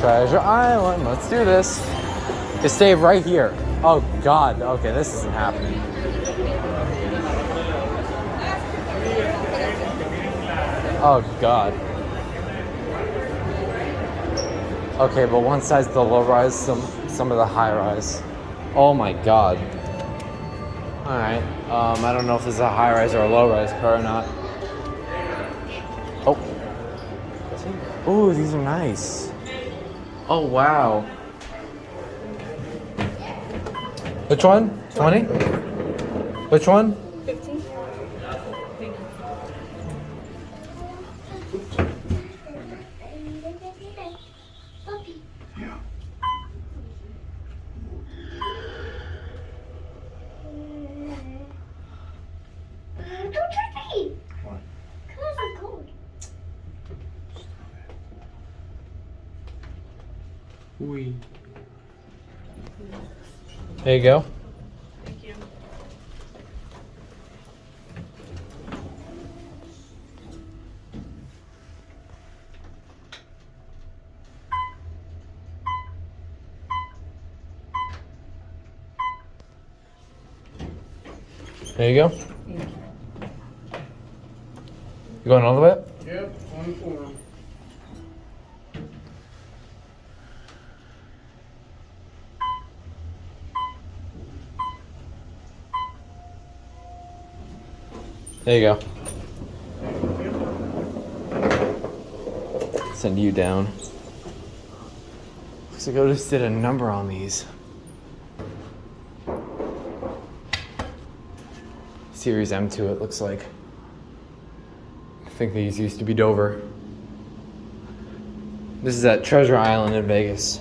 Treasure Island. Let's do this. Just stay right here. Oh God. Okay, this isn't happening. Oh God. Okay, but one side's the low rise, some of the high rise. Oh my God. All right. I don't know if this is a high rise or a low rise car or not. Oh. Oh, these are nice. Oh wow. Which one? 20? Which one? 15. There you go. Thank you. There you go. You going all the way up? Yep, 24. There you go. Send you down. Looks like Otis did a number on these. Series M2, it looks like. I think these used to be Dover. This is at Treasure Island in Vegas.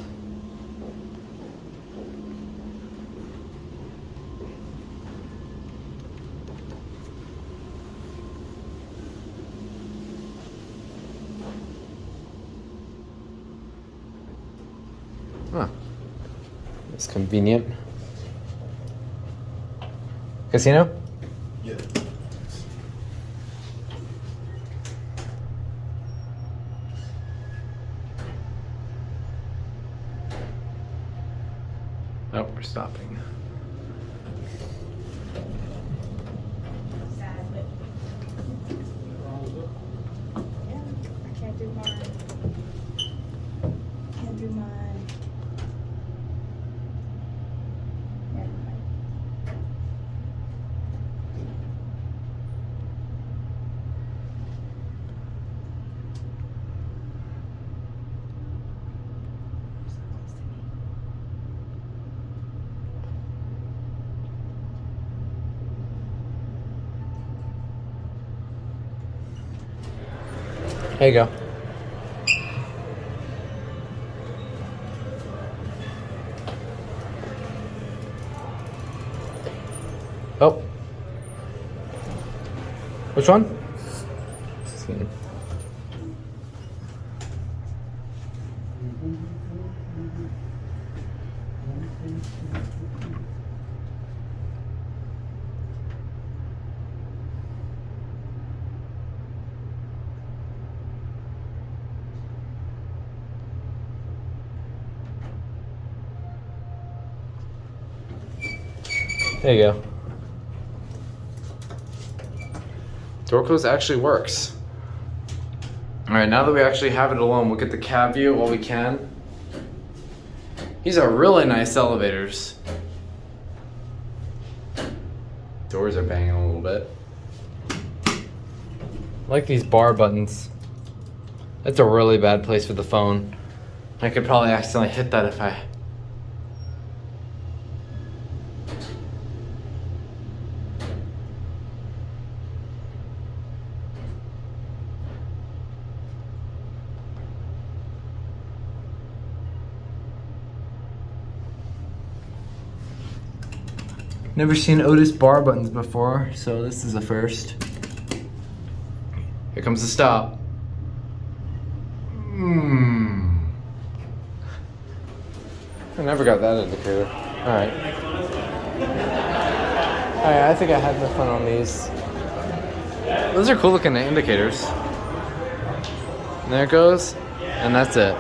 Huh. It's convenient. Casino? Yeah. Oh, we're stopping. Sad, but yeah, I can't do mine. Can't do mine. Never mind. There you go. Oh. Which one? There you go. Door close actually works. All right, now that we actually have it alone, we'll get the cab view while we can. These are really nice elevators. Doors are banging a little bit. I like these bar buttons. That's a really bad place for the phone. I could probably accidentally hit that if I... Never seen Otis bar buttons before, so this is a first. Here comes the stop. I never got that indicator. Alright. Alright, I think I had the fun on these. Those are cool looking indicators. And there it goes. And that's it.